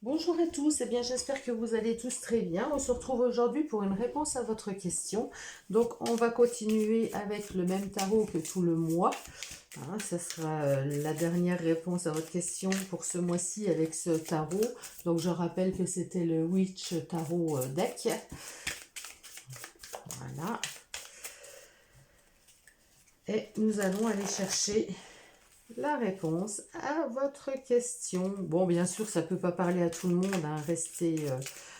Bonjour à tous, j'espère que vous allez tous très bien. On se retrouve aujourd'hui pour une réponse à votre question. Donc on va continuer avec le même tarot que tout le mois. Ça sera la dernière réponse à votre question pour ce mois-ci avec ce tarot. Donc je rappelle que c'était le Witch Tarot Deck. Voilà. Et nous allons aller chercher la réponse à votre question. Bon, bien sûr, ça ne peut pas parler à tout le monde. Restez,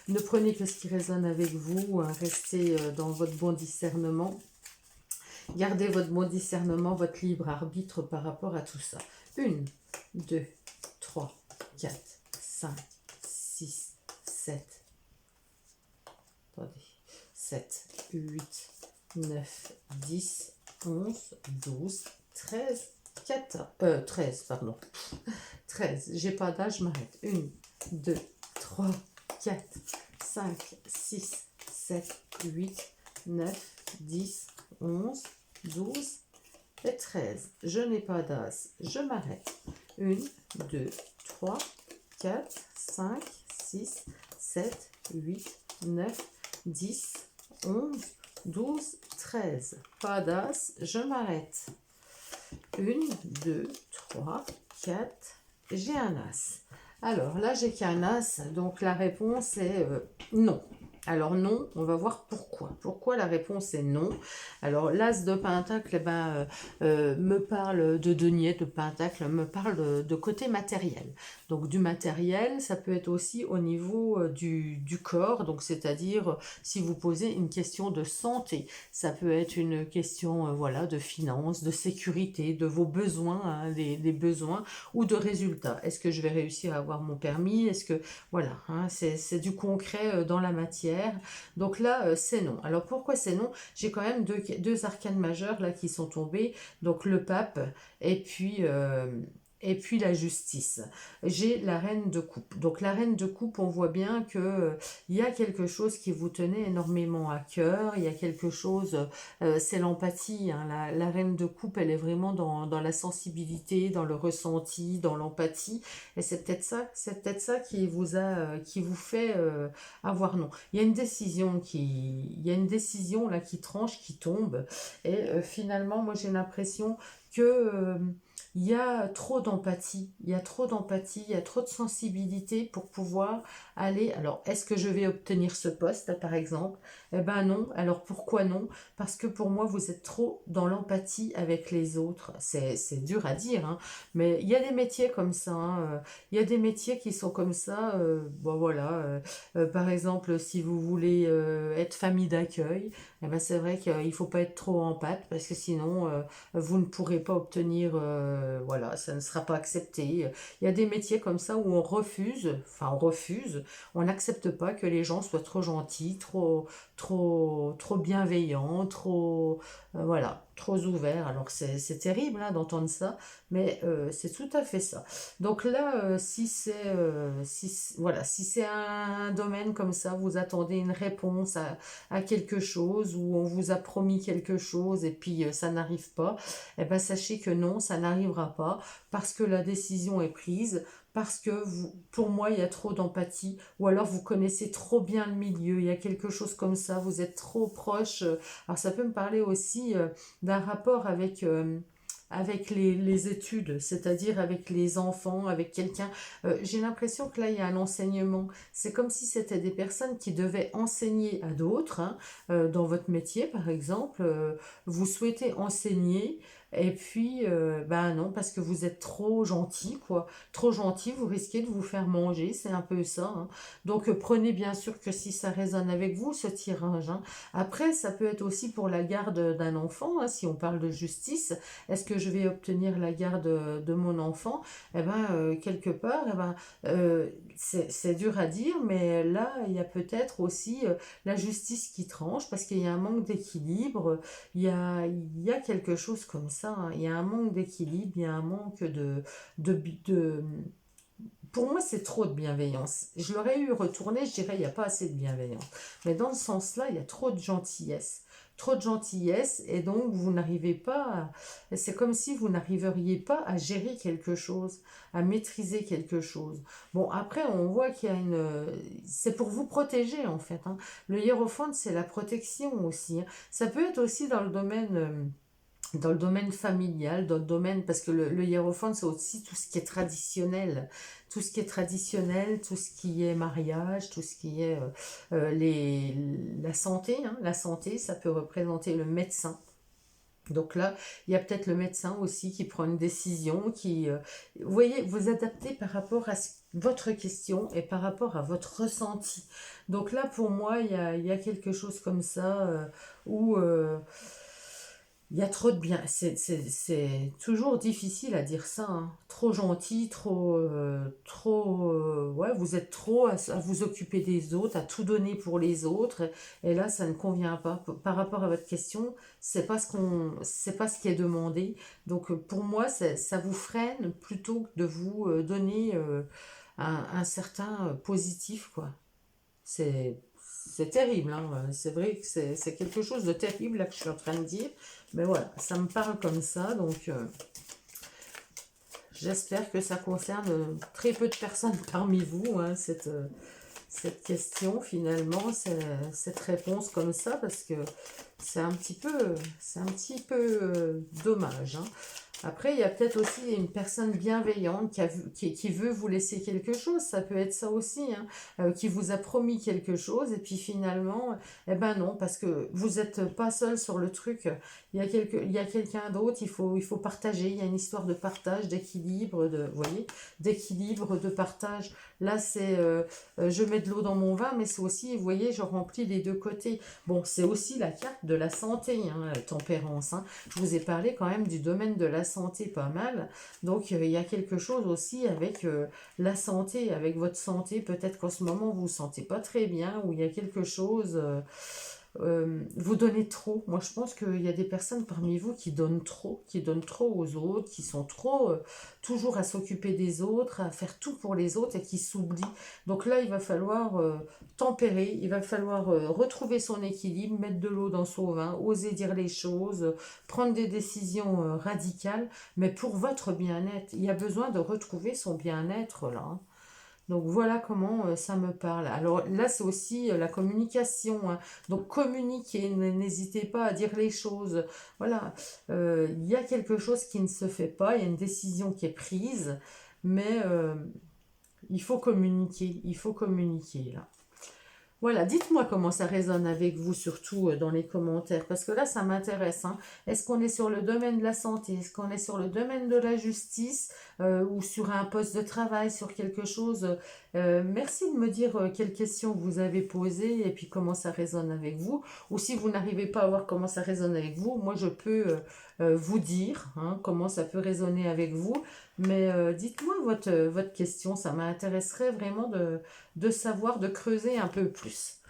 ne prenez que ce qui résonne avec vous. Restez dans votre bon discernement. Gardez votre bon discernement, votre libre arbitre par rapport à tout ça. 1, 2, 3, 4, 5, 6, 7. Attendez. 7, 8, 9, 10, 11, 12, 13, 14, 13, pardon. 13, j'ai pas d'âge, je m'arrête. 1, 2, 3, 4, 5, 6, 7, 8, 9, 10, 11, 12 et 13. Je n'ai pas d'as, je m'arrête. 1, 2, 3, 4, 5, 6, 7, 8, 9, 10, 11, 12, 13. Pas d'as, je m'arrête. 1, 2, 3, 4. J'ai un as. Alors là, j'ai qu'un as, donc la réponse est non. Alors non, on va voir pourquoi. Pourquoi la réponse est non. Alors l'as de pentacle me parle de denier, de pentacle, me parle de côté matériel. Donc du matériel, ça peut être aussi au niveau du corps, donc c'est-à-dire si vous posez une question de santé, ça peut être une question voilà, de finances, de sécurité, de vos besoins, des besoins ou de résultats. Est-ce que je vais réussir à avoir mon permis? Est-ce que voilà, c'est du concret dans la matière. Donc là, c'est non. Alors pourquoi c'est non? J'ai quand même deux arcanes majeures là qui sont tombées. Donc le pape et puis la justice. J'ai la reine de coupe. Donc la reine de coupe, on voit bien que il y a quelque chose qui vous tenait énormément à cœur. Il y a quelque chose, c'est l'empathie. La reine de coupe, elle est vraiment dans la sensibilité, dans le ressenti, dans l'empathie. Et c'est peut-être ça qui vous fait avoir non. Il y a une décision là qui tranche, qui tombe. Et finalement, moi j'ai l'impression que il y a trop d'empathie, il y a trop d'empathie, il y a trop de sensibilité pour pouvoir aller. Alors, est-ce que je vais obtenir ce poste, par exemple? Eh ben non. Alors pourquoi non? Parce que pour moi, vous êtes trop dans l'empathie avec les autres. C'est dur à dire, hein, mais il y a des métiers comme ça. Il y a des métiers qui sont comme ça. Bon voilà. Par exemple, si vous voulez être famille d'accueil, eh ben c'est vrai qu'il ne faut pas être trop en pâte parce que sinon vous ne pourrez pas obtenir, voilà, ça ne sera pas accepté. Il y a des métiers comme ça où on refuse, on n'accepte pas que les gens soient trop gentils, trop bienveillants, voilà, trop ouverts. Alors c'est terrible d'entendre ça, mais c'est tout à fait ça. Donc là, voilà, si c'est un domaine comme ça, vous attendez une réponse à quelque chose ou on vous a promis quelque chose et puis ça n'arrive pas, eh ben sachez que non, ça n'arrivera pas parce que la décision est prise, parce que pour moi, il y a trop d'empathie ou alors vous connaissez trop bien le milieu, il y a quelque chose comme ça, vous êtes trop proche. Alors ça peut me parler aussi d'un rapport avec les études, c'est-à-dire avec les enfants, avec quelqu'un. J'ai l'impression que là, il y a un enseignement. C'est comme si c'était des personnes qui devaient enseigner à d'autres, dans votre métier, par exemple. Vous souhaitez enseigner, et puis, ben non, parce que vous êtes trop gentil, quoi. Trop gentil, vous risquez de vous faire manger, c'est un peu ça. Donc, prenez bien sûr que si ça résonne avec vous, ce tirage. Après, ça peut être aussi pour la garde d'un enfant, si on parle de justice. Est-ce que je vais obtenir la garde de mon enfant? Eh ben, quelque part, eh ben, c'est dur à dire, mais là, il y a peut-être aussi la justice qui tranche parce qu'il y a un manque d'équilibre. Il y a quelque chose comme ça. Il y a un manque d'équilibre, il y a un manque de, pour moi, c'est trop de bienveillance. Je l'aurais eu retourné, je dirais, il n'y a pas assez de bienveillance. Mais dans ce sens-là, il y a trop de gentillesse. Trop de gentillesse, et donc vous n'arrivez pas c'est comme si vous n'arriveriez pas à gérer quelque chose, à maîtriser quelque chose. Bon, après, on voit qu'il y a c'est pour vous protéger, en fait, hein. Le hiérophante, c'est la protection aussi, hein. Ça peut être aussi dans le domaine familial, dans le domaine, parce que le hiérophante, c'est aussi tout ce qui est traditionnel, tout ce qui est traditionnel, tout ce qui est mariage, tout ce qui est la santé, hein, la santé, ça peut représenter le médecin. Donc là, il y a peut-être le médecin aussi qui prend une décision, vous voyez, vous adaptez par rapport à votre question et par rapport à votre ressenti. Donc là, pour moi, il y a quelque chose comme ça où... il y a trop de bien. C'est toujours difficile à dire ça, hein. Trop gentil, ouais, vous êtes trop à vous occuper des autres, à tout donner pour les autres. Et là, ça ne convient pas. Par rapport à votre question, c'est pas ce qui est demandé. Donc, pour moi, ça vous freine plutôt que de vous donner un certain positif, quoi. C'est c'est terrible, hein. C'est vrai que c'est quelque chose de terrible là que je suis en train de dire. Mais voilà, ça me parle comme ça, donc j'espère que ça concerne très peu de personnes parmi vous, hein, cette question finalement, cette réponse comme ça, parce que c'est un petit peu dommage, hein. Après, il y a peut-être aussi une personne bienveillante qui veut vous laisser quelque chose, ça peut être ça aussi, hein, qui vous a promis quelque chose, et puis finalement, eh ben non, parce que vous n'êtes pas seul sur le truc, il y a quelqu'un d'autre, il faut partager, il y a une histoire de partage, d'équilibre, vous voyez, d'équilibre, de partage. Là, c'est je mets de l'eau dans mon vin, mais c'est aussi, vous voyez, je remplis les deux côtés. Bon, c'est aussi la carte de la santé, hein, tempérance, hein. Je vous ai parlé quand même du domaine de la santé pas mal. Donc, il y a quelque chose aussi avec la santé, avec votre santé. Peut-être qu'en ce moment, vous ne vous sentez pas très bien, ou il y a quelque chose... vous donnez trop. Moi, je pense qu'il y a des personnes parmi vous qui donnent trop aux autres, qui sont trop toujours à s'occuper des autres, à faire tout pour les autres et qui s'oublient. Donc là, il va falloir tempérer, il va falloir retrouver son équilibre, mettre de l'eau dans son vin, oser dire les choses, prendre des décisions radicales, mais pour votre bien-être. Il y a besoin de retrouver son bien-être là, hein. Donc voilà comment ça me parle. Alors là, c'est aussi la communication, hein. Donc communiquez, n'hésitez pas à dire les choses. Voilà, il y a quelque chose qui ne se fait pas, il y a une décision qui est prise, mais il faut communiquer là. Voilà, dites-moi comment ça résonne avec vous, surtout dans les commentaires, parce que là, ça m'intéresse, hein. Est-ce qu'on est sur le domaine de la santé? Est-ce qu'on est sur le domaine de la justice ou sur un poste de travail, sur quelque chose? Merci de me dire quelles questions vous avez posées et puis comment ça résonne avec vous. Ou si vous n'arrivez pas à voir comment ça résonne avec vous, moi, je peux vous dire hein, comment ça peut résonner avec vous. Mais dites-moi votre question, ça m'intéresserait vraiment de savoir, de creuser un peu plus.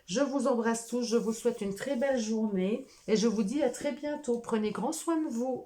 Je vous embrasse tous, je vous souhaite une très belle journée et je vous dis à très bientôt. Prenez grand soin de vous.